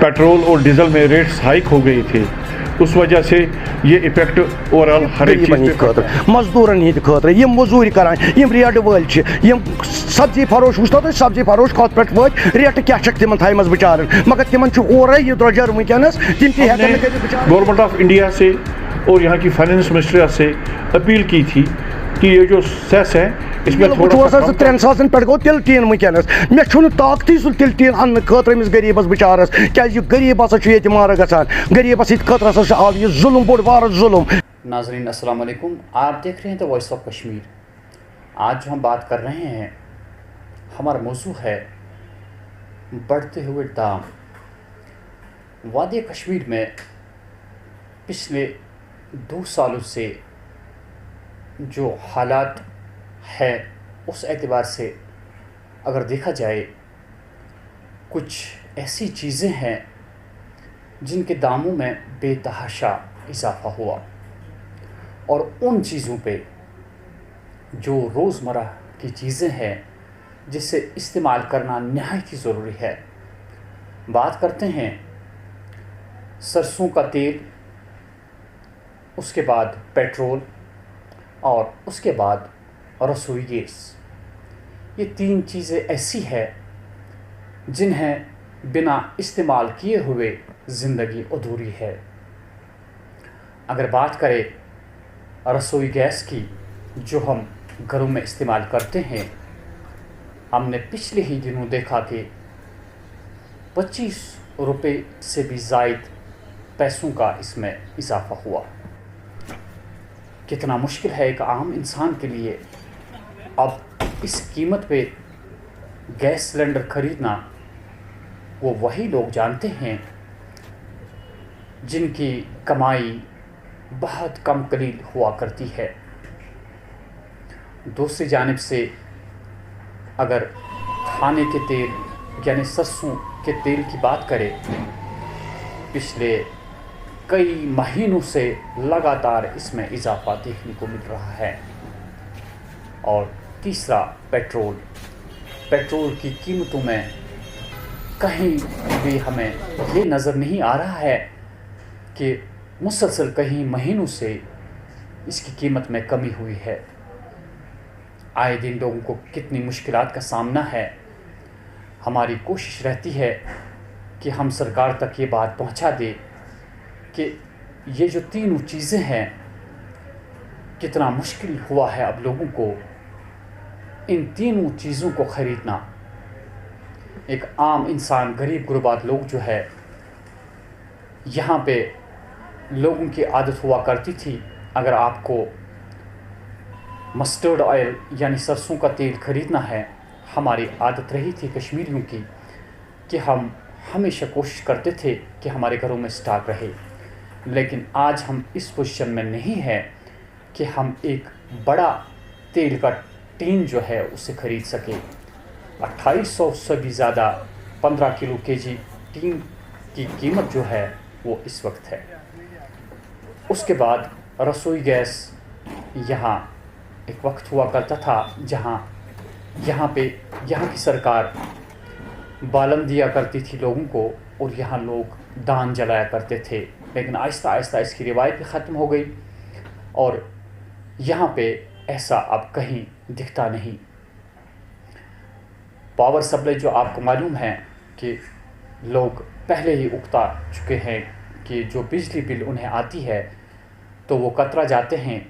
Petrol और diesel में rates hike हो गए थे, उस वजह से ये इफेक्ट ओवरऑल हर एक चीज पे मजदूरन हंद खतर यम मजूरी करान यम रेट वल सब्जी फरोश वो सब्जी फरोश कत पे वो रेट क्या तिम थम बिचार मगर तिम ओर यह द्रजर वनस तिम गवर्नमेंट ऑफ इंडिया से और यहाँ की फाइनेंस मिनिस्टर से अपील की थी कि ये जो सेस है इसमें थोड़ा सा 3 सासन पे गो तिल टीन वनस मे ताकती सह तिल टीन अन्न खतर अमिस गरीबस बिचारस क्या गरीब हसा मारा गसान गरीबस खतर हसा आव यह जुल्म बोड़ बार जुल्म। नाज़रीन अस्सलाम वालेकुम, आप देख रहे हैं द वॉइस ऑफ कश्मीर। आज जो हम बात कर रहे हैं हमारा मौजू है बढ़ते हुए दाम। वादी कश्मीर में पिछले 2 सालों से जो हालात है उस एतबार से अगर देखा जाए कुछ ऐसी चीज़ें हैं जिनके दामों में बेतहाशा इजाफ़ा हुआ और उन चीज़ों पे जो रोज़मर्रा की चीज़ें हैं जिसे इस्तेमाल करना नहायत ही ज़रूरी है। बात करते हैं सरसों का तेल, उसके बाद पेट्रोल और उसके बाद रसोई गैस। ये 3 चीज़ें ऐसी हैं जिन्हें बिना इस्तेमाल किए हुए ज़िंदगी अधूरी है। अगर बात करें रसोई गैस की जो हम घरों में इस्तेमाल करते हैं, हमने पिछले ही दिनों देखा कि 25 रुपये से भी ज़ायद पैसों का इसमें इजाफ़ा हुआ। कितना मुश्किल है एक आम इंसान के लिए अब इस कीमत पे गैस सिलेंडर ख़रीदना। वो वही लोग जानते हैं जिनकी कमाई बहुत कम कलील हुआ करती है। दूसरी जानिब से अगर खाने के तेल यानी सरसों के तेल की बात करें, पिछले कई महीनों से लगातार इसमें इजाफ़ा देखने को मिल रहा है। और तीसरा पेट्रोल की कीमतों में कहीं भी हमें ये नज़र नहीं आ रहा है कि मुसलसल कहीं महीनों से इसकी कीमत में कमी हुई है। आए दिन लोगों को कितनी मुश्किलात का सामना है। हमारी कोशिश रहती है कि हम सरकार तक ये बात पहुंचा दें कि ये जो तीनों चीज़ें हैं कितना मुश्किल हुआ है अब लोगों को इन तीनों चीज़ों को ख़रीदना। एक आम इंसान, गरीब गुरबात लोग जो है, यहाँ पे लोगों की आदत हुआ करती थी अगर आपको मस्टर्ड ऑयल यानी सरसों का तेल ख़रीदना है, हमारी आदत रही थी कश्मीरियों की कि हम हमेशा कोशिश करते थे कि हमारे घरों में स्टॉक रहे। लेकिन आज हम इस पोजीशन में नहीं है कि हम एक बड़ा तेल का टीन जो है उसे ख़रीद सके। 2800 से भी ज़्यादा 15 किलो केजी टीन की कीमत जो है वो इस वक्त है। उसके बाद रसोई गैस, यहाँ एक वक्त हुआ करता था जहाँ यहाँ की सरकार बालन दिया करती थी लोगों को और यहाँ लोग दान जलाया करते थे, लेकिन आहिस्ता आहिस्ता इसकी रिवायत भी ख़त्म हो गई और यहाँ पे ऐसा अब कहीं दिखता नहीं। पावर सप्लाई जो आपको मालूम है कि लोग पहले ही उकता चुके हैं कि जो बिजली बिल उन्हें आती है तो वो कतरा जाते हैं,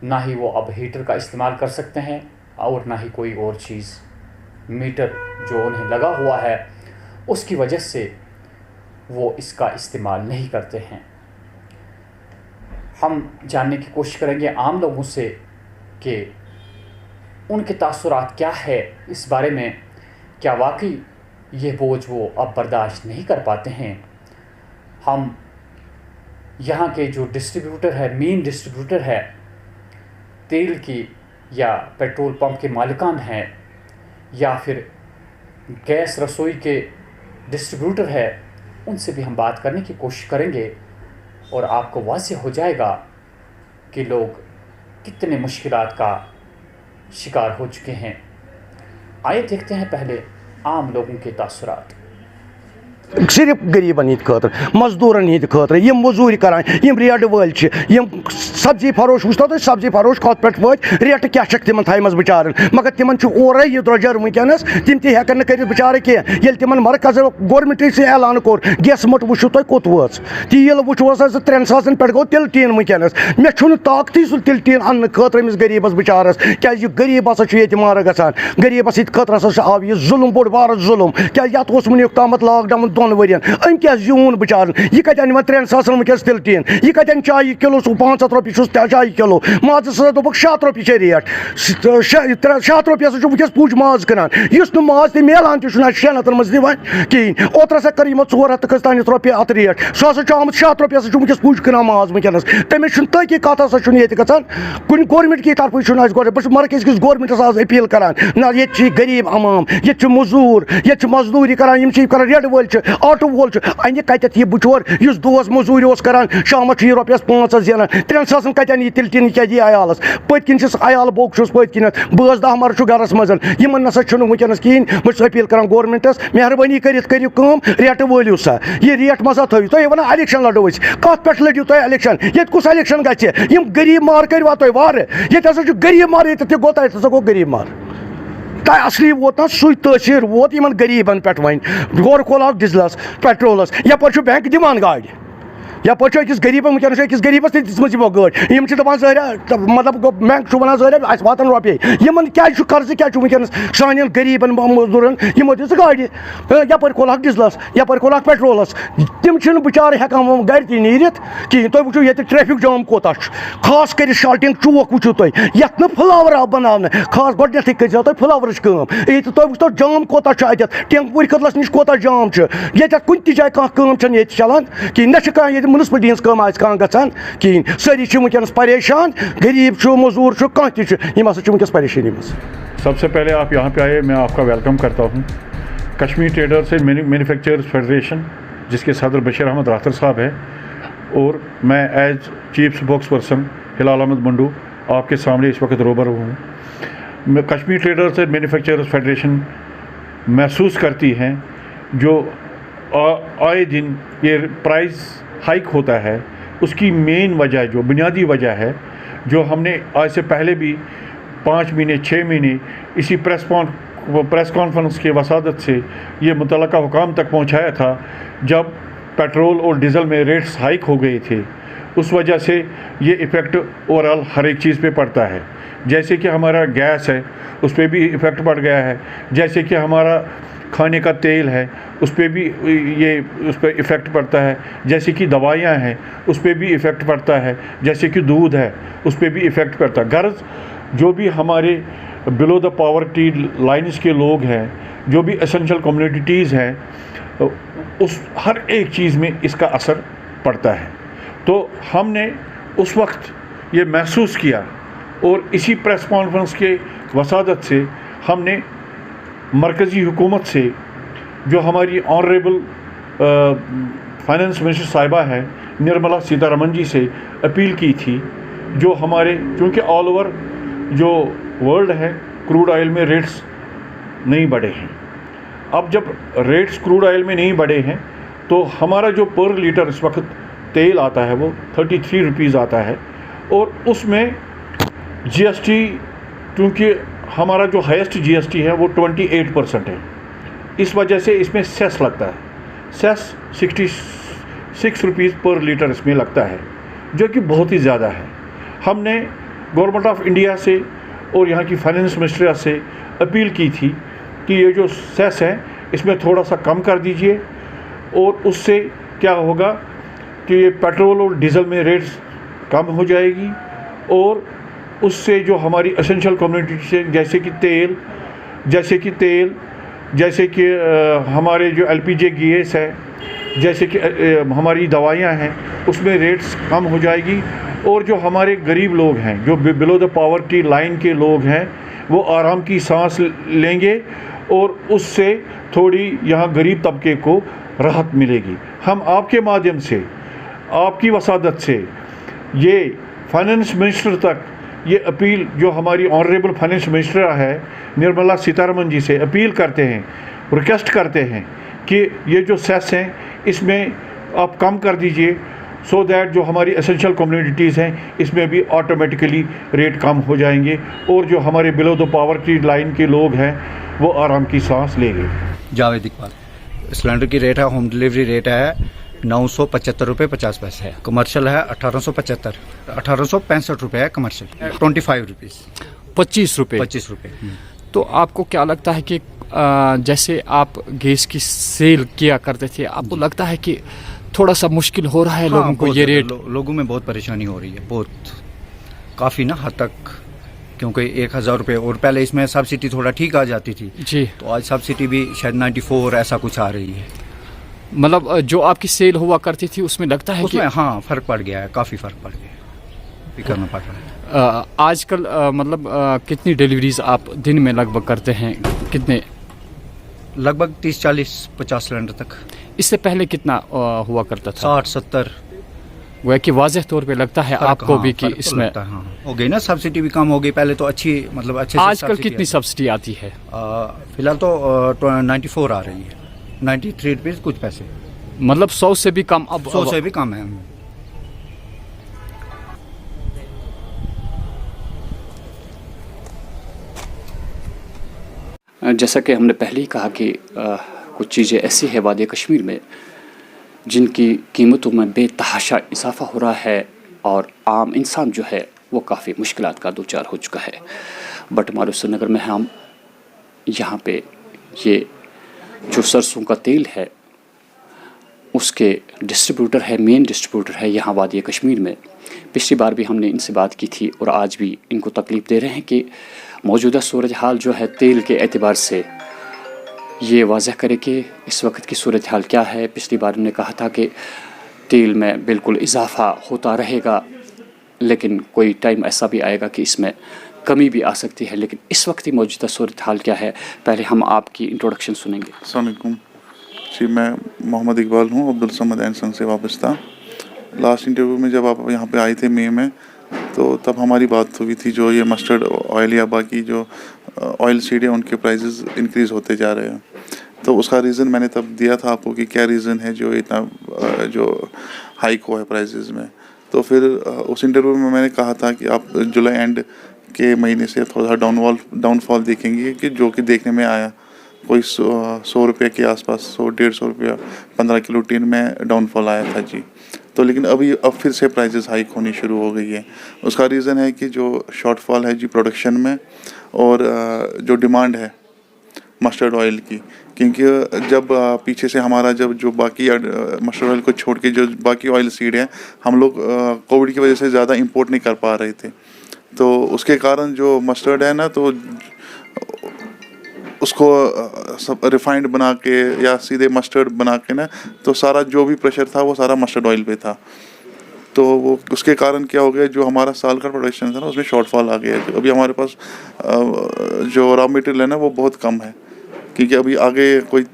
ना ही वो अब हीटर का इस्तेमाल कर सकते हैं और ना ही कोई और चीज़। मीटर जो उन्हें लगा हुआ है उसकी वजह से वो इसका इस्तेमाल नहीं करते हैं। हम जानने की कोशिश करेंगे आम लोगों से कि उनके तासुरात क्या है इस बारे में। क्या वाकई ये बोझ वो अब बर्दाश्त नहीं कर पाते हैं? हम यहाँ के जो डिस्ट्रीब्यूटर है, मेन डिस्ट्रीब्यूटर है तेल की या पेट्रोल पंप के मालिकान हैं या फिर गैस रसोई के डिस्ट्रीब्यूटर है, उनसे भी हम बात करने की कोशिश करेंगे और आपको वाज़ेह हो जाएगा कि लोग कितने मुश्किलात का शिकार हो चुके हैं। आइए देखते हैं पहले आम लोगों के तासुरात। सिर्फ गरीबन हिंद खतर मजदूरन हिंद खतर यम मजूर करान यम रेड वल यम सब्जी फरोश वुचो तुम सब्जी फरोश कत पे वो रेट क्या तिमन थमज बिचारन मगर तिमन ओर यह द्रजर वनस तिम तहन कर बिचार कह तिमन मरकज गवर्नमेंट से ऐलान कोर गैस मट वो तुम कोत वोच तेल वो 3 सासन पे गो तिल टीन वनस मे ताकती सह तिल टीन अन्न खतर अमिस गरीबस बिचारस क्या गरीब हसा मार गसान गरीबस खतर आव यह जुल्म बोड़ बार जुल्म क्या वनुक तामत लॉकडाउन 2 वरियन अम क्या जून बिचार यह कतन 3 सासन वनस तिल टीन यह कतन चाय किलो 500 रुपये चाय किलो माज दोप 7 रुपये रेट 7 रुपये वनस पुज माज कर माज तक मिलान 600 मज दिवान कहें ओतर सा कर 400 तान रुपये अत रेट सह आमुत 7 रुपये वनस पुज कर माज वनस तमिस तकी कत हसा कुन गवर्नमेंट की तरफ बस मरकज किस गवर्नमेंटस आज अपील करान ना ये गरीब अमाम ये मजूर ये मजदूरी करान रेड वल ऑटो वोल अन कत यह बिचोर इस दोस मजूरी करान शाम रुपये 5 जेनान 3 सासन कतन यह तिल टीन क्या दी अयालस पत्किन अयाल बोक पत्किन बस 10 मर गरस मज इन नसा वनस कहें बस अपील करान गवर्नमेंटस मेहरबानी करो रेट वलियो सा यह रेट मजा थो तुम वन इलेक्शन लड़ो कत पे लड़ो तुम इलेक्शन ये कुछ इलेक्शन गम गरीब मार करो तुम वार ये गरीब मार ये गो तह गो गरीब मार तह असली वोत ना सु तसीर वोत इन गरीबन पे वन गोर खोल डीजलस पेट्रोलस यप बैंक दिवान गाड़ यप अकिस गरीबन वनस अकिस गरीबस दिस गाड़ी दपान जहर मतलब बैंक वन जहर वातन रुपये इन क्या कर्ज क्या वनस सान गरीबन मजदूरन यमो दिस गाड़ी यप खोल डीजलस यप खोल पेट्रोलस तम बिचार हेकान घर तह नीरित कहें तुम वो ये ट्रैफिक जाम कोता खास कर शाल्टिंग चौक वो तुम ये फ्लावर आव बनाने खास गोडनेथ कर तुम फ्लावर ये तुम वो जाम कोता टेंगपुर खदलस नश कोता जाम ये कुन जाए कह चलान कहें ना म्यूनसिपलिटी हज कम गसान कहें सारी वनस परेशान गरीब मजूर कह वनस परेशानी में। सबसे पहले आप यहाँ पे आए, मैं आपका वेलकम करता हूँ। Kashmir traders and manufacturers federation जिसके सदर बशीर अहमद राथर साहब है और मैं एज चीफ स्पोक्स पर्सन हिलाल अहमद मंडू आपके सामने इस वक्त रूबरू हूँ। Kashmir traders and manufacturers federation महसूस करती हैं जो आए दिन ये प्राइस हाइक होता है उसकी मेन वजह जो बुनियादी वजह है जो हमने आज से पहले भी 5 महीने 6 महीने इसी प्रेस कॉन्फ्रेंस के वसादत से ये मुतल्लका हुकाम तक पहुंचाया था जब पेट्रोल और डीज़ल में रेट्स हाइक हो गए थे। उस वजह से ये इफ़ेक्ट ओवरऑल हर एक चीज़ पे पड़ता है। जैसे कि हमारा गैस है उस पर भी इफ़ेक्ट पड़ गया है, जैसे कि हमारा खाने का तेल है उस पर भी उस पर इफ़ेक्ट पड़ता है, जैसे कि दवाइयाँ हैं उस पर भी इफ़ेक्ट पड़ता है, जैसे कि दूध है उस पर भी इफ़ेक्ट पड़ता है। गर्ज जो भी हमारे बिलो द पॉवर्टी लाइन्स के लोग हैं, जो भी एसेंशियल कम्युनिटीज़ हैं, उस हर एक चीज़ में इसका असर पड़ता है। तो हमने उस वक्त ये महसूस किया और इसी प्रेस कॉन्फ्रेंस के वसादत से हमने मरकज़ी हुकूमत से जो हमारी ऑनरेबल फाइनेंस मिनिस्टर साहिबा है निर्मला सीतारमन जी से अपील की थी, जो हमारे क्योंकि ऑल ओवर जो वर्ल्ड है क्रूड ऑयल में रेट्स नहीं बढ़े हैं। अब जब रेट्स क्रूड ऑयल में नहीं बढ़े हैं तो हमारा जो पर लीटर इस वक्त तेल आता है वो 33 रुपीज़ आता है और उसमें GST क्योंकि हमारा जो हाईएस्ट GST है वो 28% है, इस वजह से इसमें सेस लगता है। सेस 66 रुपीज़ पर लीटर इसमें लगता है जो कि बहुत ही ज़्यादा है। हमने गवर्नमेंट ऑफ इंडिया से और यहाँ की फाइनेंस मिनिस्टर से अपील की थी कि ये जो सेस है इसमें थोड़ा सा कम कर दीजिए और उससे क्या होगा कि ये पेट्रोल और डीज़ल में रेट्स कम हो जाएगी और उससे जो हमारी एसेंशियल कम्युनिटी से जैसे कि हमारे जो LPG गैस है, जैसे कि हमारी दवाइयाँ हैं उसमें रेट्स कम हो जाएगी और जो हमारे गरीब लोग हैं जो बिलो द पॉवर्टी लाइन के लोग हैं वो आराम की सांस लेंगे और उससे थोड़ी यहाँ गरीब तबके को राहत मिलेगी। हम आपके माध्यम से आपकी वसादत से ये फाइनेंस मिनिस्टर तक ये अपील जो हमारी ऑनरेबल फाइनेंस मिनिस्टर है निर्मला सीतारमन जी से अपील करते हैं, रिक्वेस्ट करते हैं कि ये जो सेस हैं इसमें आप कम कर दीजिए, सो दैट जो हमारी एसेंशियल कम्युनिटीज़ हैं इसमें भी ऑटोमेटिकली रेट कम हो जाएंगे और जो हमारे बिलो द पॉवर्टी लाइन के लोग हैं वो आराम की सांस लेंगे। जावेद इकबाल। सिलेंडर की रेट है, होम डिलीवरी रेट है 975 रुपये 50 पैसे है, कमर्शियल है 1865 रुपये है कमर्शियल, 25 रुपीज़ 25 रुपये। 25 रुपये। तो आपको क्या लगता है कि जैसे आप गैस की सेल किया करते थे, आपको लगता है कि थोड़ा सा मुश्किल हो रहा है लोगों को ये रेट? लोगों में बहुत परेशानी हो रही है, बहुत काफ़ी ना हद तक, क्योंकि 1000 रुपये और पहले इसमें सब्सिडी थोड़ा ठीक आ जाती थी जी, तो आज सब्सिडी भी शायद 94 ऐसा कुछ आ रही है। मतलब जो आपकी सेल हुआ करती थी उसमें लगता है उसमें कि हाँ फ़र्क पड़ गया है, काफ़ी फ़र्क पड़ गया है, भी करना पड़ रहा है। आजकल मतलब कितनी डिलीवरीज आप दिन में लगभग करते हैं? कितने? लगभग 30 40 50 सिलेंडर तक। इससे पहले कितना हुआ करता था? 60 70। वह कि वाज़ेह तौर पे लगता है आपको भी कि इसमें हो गई ना, सब्सिडी भी कम हो गई, पहले तो अच्छी मतलब अच्छे से आजकल कितनी सब्सिडी आती है? फिलहाल तो 94 आ रही है, 93 रुपीज़ कुछ पैसे, मतलब 100 से भी कम। अब 100 से भी कम है। जैसा कि हमने पहले ही कहा कि कुछ चीज़ें ऐसी है वादी कश्मीर में जिनकी कीमतों में बेतहाशा इजाफा हो रहा है और आम इंसान जो है वो काफ़ी मुश्किलात का दो चार हो चुका है। बटमालू श्रीनगर में हम यहाँ पे ये जो सरसों का तेल है उसके डिस्ट्रीब्यूटर है, मेन डिस्ट्रीब्यूटर है यहाँ वादी कश्मीर में। पिछली बार भी हमने इनसे बात की थी और आज भी इनको तकलीफ़ दे रहे हैं कि मौजूदा सूरत हाल जो है तेल के एतबार से ये वाज़ह करे कि इस वक्त की सूरत हाल क्या है। पिछली बार उन्होंने कहा था कि तेल में बिल्कुल इजाफ़ा होता रहेगा, लेकिन कोई टाइम ऐसा भी आएगा कि इसमें कमी भी आ सकती है। लेकिन इस वक्त की मौजूदा सूरत हाल क्या है, पहले हम आपकी इंट्रोडक्शन सुनेंगे। अस्सलाम वालेकुम जी, मैं मोहम्मद इकबाल हूँ, अब्दुल समद एंड सन से वाबस्ता। लास्ट इंटरव्यू में जब आप यहाँ पे आए थे मई में, तो तब हमारी बात हुई थी जो ये मस्टर्ड ऑयल या बाकी जो ऑयल सीड है उनके प्राइसेस इंक्रीज़ होते जा रहे हैं। तो उसका रीज़न मैंने तब दिया था आपको कि क्या रीज़न है जो इतना जो हाइक हुआ है प्राइसेस में। तो फिर उस इंटरव्यू में मैंने कहा था कि आप जुलाई एंड के महीने से थोड़ा डाउनफॉल देखेंगे, कि जो कि देखने में आया कोई 100 रुपये के आसपास, 100-150 रुपया 15 किलो टीन में डाउनफॉल आया था जी। तो लेकिन अब फिर से प्राइसेस हाइक होनी शुरू हो गई है। उसका रीज़न है कि जो शॉर्टफॉल है जी प्रोडक्शन में और जो डिमांड है मस्टर्ड ऑयल की, क्योंकि जब पीछे से हमारा जब जो बाकी मस्टर्ड ऑयल को छोड़ के जो बाकी ऑयल सीड है हम लोग कोविड की वजह से ज़्यादा इंपोर्ट नहीं कर पा रहे थे, तो उसके कारण जो मस्टर्ड है ना, तो उसको सब रिफाइंड बना के या सीधे मस्टर्ड बना के ना, तो सारा जो भी प्रेशर था वो सारा मस्टर्ड ऑयल पे था। तो वो उसके कारण क्या हो गया, जो हमारा साल का प्रोडक्शन था ना उसमें शॉर्टफॉल आ गया। अभी हमारे पास जो रॉ मटेरियल है ना वो बहुत कम है, क्योंकि अभी आगे कोई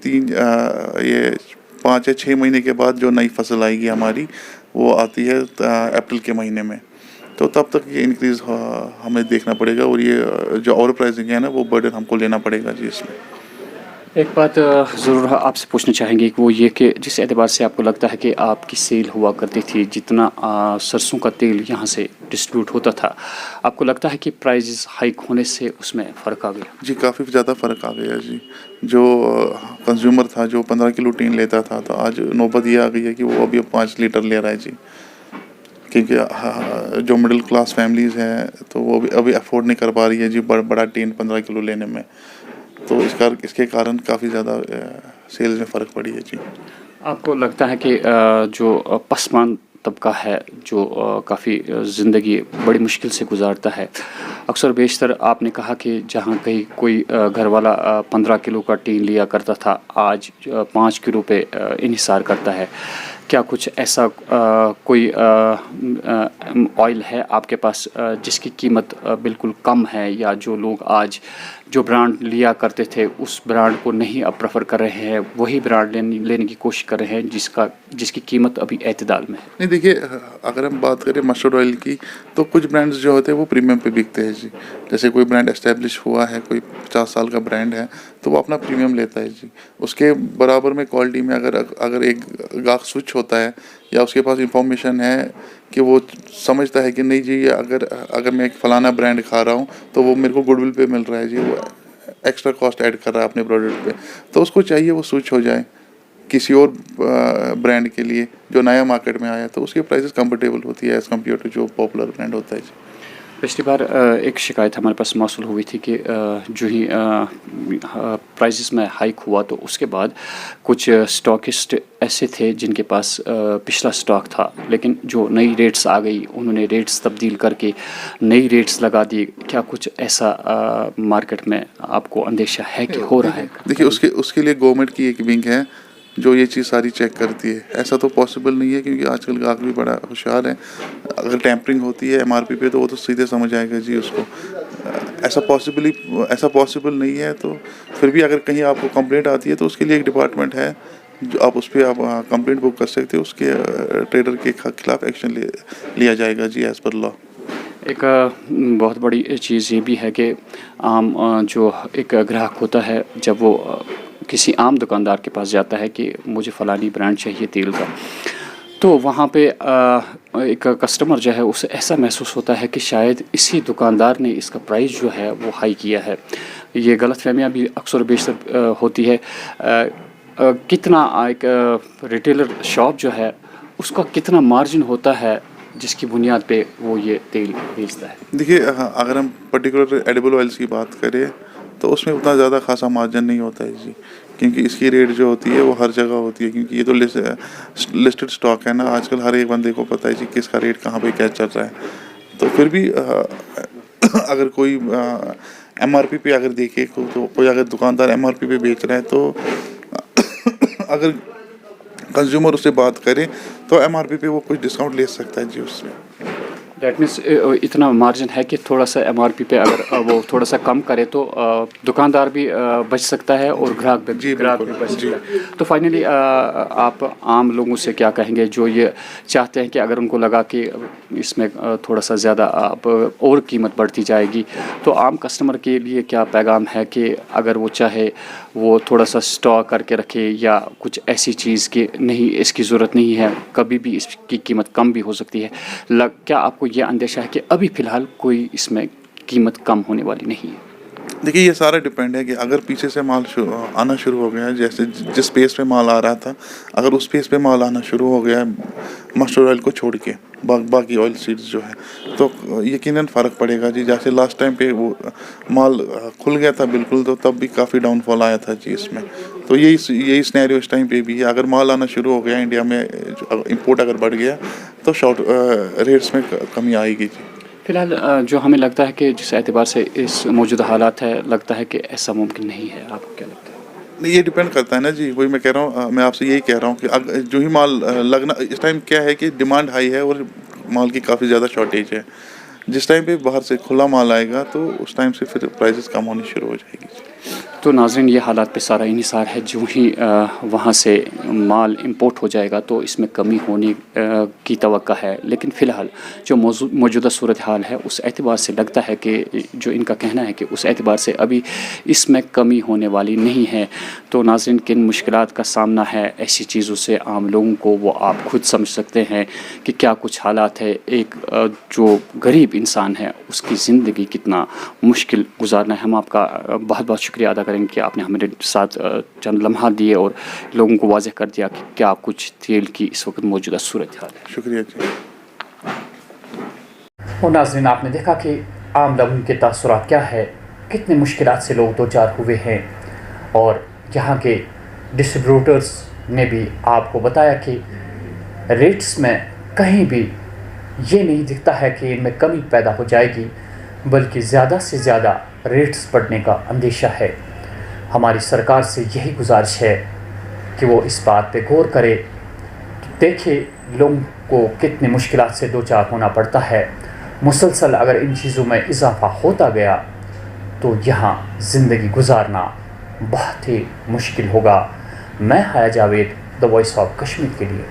5 या 6 महीने के बाद जो नई फसल आएगी हमारी वो आती है अप्रैल के महीने में। तो तब तक ये इंक्रीज़ हमें देखना पड़ेगा और ये जो और प्राइसिंग है ना वो बर्डन हमको लेना पड़ेगा जी इसमें। एक बात ज़रूर आपसे पूछना चाहेंगे कि वो ये कि जिस एतबार से आपको लगता है कि आपकी सेल हुआ करती थी, जितना सरसों का तेल यहाँ से डिस्ट्रीब्यूट होता था, आपको लगता है कि प्राइसेस हाइक होने से उसमें फ़र्क आ गया? जी काफ़ी ज़्यादा फ़र्क आ गया जी। जो कंज्यूमर था जो 15 किलो टीन लेता था, तो आज नौबत ये आ गई है कि वो अभी 5 लीटर ले रहा है जी, क्योंकि जो मिडिल क्लास फैमिलीज़ हैं तो वो भी अभी अफोर्ड नहीं कर पा रही है जी बड़ा टीन 15 किलो लेने में। तो इसके कारण काफ़ी ज़्यादा सेल्स में फ़र्क पड़ी है जी। आपको लगता है कि जो पसमानदा तबका है जो काफ़ी ज़िंदगी बड़ी मुश्किल से गुजारता है, अक्सर बेशतर आपने कहा कि जहाँ कहीं कोई घर वाला 15 किलो का टीन लिया करता था आज 5 किलो पे इन्हिसार करता है, क्या कुछ ऐसा कोई ऑयल है आपके पास जिसकी कीमत बिल्कुल कम है, या जो लोग आज जो ब्रांड लिया करते थे उस ब्रांड को नहीं अब प्रेफर कर रहे हैं, वही ब्रांड लेने की कोशिश कर रहे हैं जिसकी कीमत अभी एतदाल में है? नहीं देखिए, अगर हम बात करें मस्टर्ड ऑयल की, तो कुछ ब्रांड्स जो होते हैं वो प्रीमियम पे बिकते हैं जी। जैसे कोई ब्रांड एस्टेब्लिश हुआ है, कोई 50 साल का ब्रांड है, तो वो अपना प्रीमियम लेता है जी। उसके बराबर में क्वालिटी में अगर एक गाहक स्विच होता है, या उसके पास इंफॉर्मेशन है कि वो समझता है कि नहीं जी, ये अगर मैं एक फ़लाना ब्रांड खा रहा हूँ तो वो मेरे को गुडविल पे मिल रहा है जी, वो एक्स्ट्रा कॉस्ट ऐड कर रहा है अपने प्रोडक्ट पे, तो उसको चाहिए वो स्विच हो जाए किसी और ब्रांड के लिए जो नया मार्केट में आया, तो उसकी प्राइसेस कंफर्टेबल होती है एज़ कम्पेयर टू जो पॉपुलर ब्रांड होता है जी। पिछली बार एक शिकायत हमारे पास मौसूल हुई थी कि जो ही प्राइसेस में हाइक हुआ तो उसके बाद कुछ स्टॉकिस्ट ऐसे थे जिनके पास पिछला स्टॉक था, लेकिन जो नई रेट्स आ गई उन्होंने रेट्स तब्दील करके नई रेट्स लगा दी। क्या कुछ ऐसा मार्केट में आपको अंदेशा है कि हो रहा है? देखिए, उसके लिए गवर्नमेंट की एक विंग है जो ये चीज़ सारी चेक करती है। ऐसा तो पॉसिबल नहीं है क्योंकि आजकल ग्राहक भी बड़ा होशियार है। अगर टैंपरिंग होती है एमआरपी पे तो वो तो सीधे समझ आएगा जी उसको। ऐसा पॉसिबल नहीं है, तो फिर भी अगर कहीं आपको कंप्लेंट आती है तो उसके लिए एक डिपार्टमेंट है जो आप उस पर आप कंप्लेंट बुक कर सकते हो, उसके ट्रेडर के खिलाफ एक्शन लिया जाएगा जी एज़ पर लॉ। एक बहुत बड़ी चीज़ ये भी है कि आम जो एक ग्राहक होता है, जब वो किसी आम दुकानदार के पास जाता है कि मुझे फ़लानी ब्रांड चाहिए तेल का, तो वहाँ पे एक कस्टमर जो है उसे ऐसा महसूस होता है कि शायद इसी दुकानदार ने इसका प्राइस जो है वो हाई किया है। ये गलतफहमियाँ भी अक्सर बेशतर होती है। कितना एक रिटेलर शॉप जो है उसका कितना मार्जिन होता है जिसकी बुनियाद पे वो ये तेल बेचता है? देखिए, अगर हम पर्टिकुलर एडिबल ऑयल्स की बात करें तो उसमें उतना ज़्यादा खासा मार्जिन नहीं होता है जी, क्योंकि इसकी रेट जो होती है वो हर जगह होती है, क्योंकि ये तो लिस्टेड स्टॉक है ना। आजकल हर एक बंदे को पता है जी किसका रेट कहाँ पे क्या चल रहा है। तो फिर भी अगर कोई एमआरपी पे अगर देखे तो कोई अगर दुकानदार एमआरपी पे बेच रहा है तो अगर कंज्यूमर उससे बात करे तो एमआरपी पे वो कुछ डिस्काउंट ले सकता है जी उससे। दैट मीन्स इतना मार्जिन है कि थोड़ा सा एमआरपी पे अगर वो थोड़ा सा कम करे तो दुकानदार भी बच सकता है और ग्राहक भी बच सकता है। तो फाइनली आप आम लोगों से क्या कहेंगे जो ये चाहते हैं कि अगर उनको लगा कि इसमें थोड़ा सा ज़्यादा अब और कीमत बढ़ती जाएगी, तो आम कस्टमर के लिए क्या पैगाम है कि अगर वो चाहे वो थोड़ा सा स्टॉक करके रखे, या कुछ ऐसी चीज़ कि नहीं इसकी ज़रूरत नहीं है, कभी भी इसकी कीमत कम भी हो सकती है? क्या आपको ये अंदेशा है कि अभी फ़िलहाल कोई इसमें कीमत कम होने वाली नहीं है? देखिए, ये सारा डिपेंड है कि अगर पीछे से माल आना शुरू हो गया है, जैसे जिस पेस पे माल आ रहा था, अगर उस पेस पे माल आना शुरू हो गया है मस्टर्ड ऑयल को छोड़ के बाकी ऑयल सीड्स जो है, तो यकीनन फ़र्क पड़ेगा जी। जैसे लास्ट टाइम पे वो माल खुल गया था बिल्कुल, तो तब भी काफ़ी डाउनफॉल आया था जी इसमें। तो यही सिनेरियो इस टाइम पे भी है। अगर माल आना शुरू हो गया इंडिया में, इंपोर्ट अगर बढ़ गया तो शॉर्ट रेट्स में कमी आएगी जी। फ़िलहाल जो हमें लगता है कि जिस एतबार से इस मौजूदा हालात है, लगता है कि ऐसा मुमकिन नहीं है। आपको क्या लगता है? नहीं, ये डिपेंड करता है ना जी। वही मैं कह रहा हूँ, मैं आपसे यही कह रहा हूँ कि जो ही माल लगना, इस टाइम क्या है कि डिमांड हाई है और माल की काफ़ी ज़्यादा शॉर्टेज है। जिस टाइम पे बाहर से खुला माल आएगा तो उस टाइम से फिर प्राइसेस कम होनी शुरू हो जाएगी। तो नाज़रीन, ये हालात पे सारा इन्हिसार है। जो ही वहाँ से माल इंपोर्ट हो जाएगा तो इसमें कमी होने की तवक्का है, लेकिन फ़िलहाल जो मौजूदा सूरत हाल है उस एतबार से लगता है कि जो इनका कहना है कि उस एतबार से अभी इसमें कमी होने वाली नहीं है। तो नाज़रीन, किन मुश्किलात का सामना है ऐसी चीज़ों से आम लोगों को, वो आप खुद समझ सकते हैं कि क्या कुछ हालात है। एक जो गरीब इंसान है उसकी ज़िंदगी कितना मुश्किल गुजारना है। हम आपका बहुत बहुत शुक्रिया अदा करेंगे कि आपने हमारे साथ चंद लम्हा दिए और लोगों को वाज़ेह कर दिया कि क्या कुछ तेल की इस वक्त मौजूदा सूरत हाल है। शुक्रिया जी। और नाज़रीन, आपने देखा कि आम लोगों के तासुरात क्या है, कितनी मुश्किलात से लोग दो चार हुए हैं, और यहाँ के डिस्ट्रीब्यूटर्स ने भी आपको बताया कि रेट्स में कहीं भी ये नहीं दिखता है कि इनमें कमी पैदा हो जाएगी, बल्कि ज़्यादा से ज़्यादा रेट्स बढ़ने का अंदेशा है। हमारी सरकार से यही गुजारिश है कि वो इस बात पे गौर करे कि देखिए लोगों को कितनी मुश्किलात से दो चार होना पड़ता है। मुसलसल अगर इन चीज़ों में इजाफ़ा होता गया तो यहाँ ज़िंदगी गुजारना बहुत ही मुश्किल होगा। मैं हाया Javed, the voice of Kashmir के लिए।